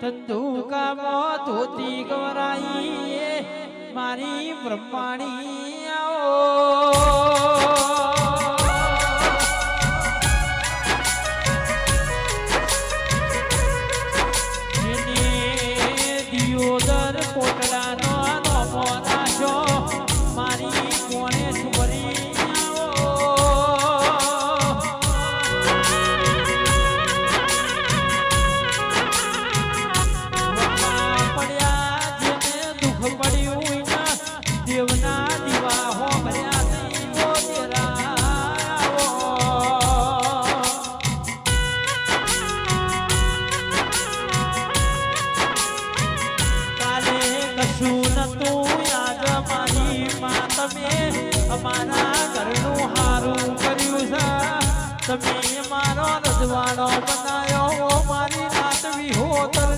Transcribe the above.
ધંધુકામાં ધોતી ગવરાઈ મારી બ્રહ્માણી આવો દિયોદર કોટડાનો નોમો નાશો મારી કોણે સુવરી દેવના દીવા હો ભર્યા દીવો તેરાવો કાલે કશું નતું યાદ મારી માં તમે અમારા ઘરનું હારું કર્યું છે તમે મારો રજવાડો બનાવ્યો મારી રાત વિહોતર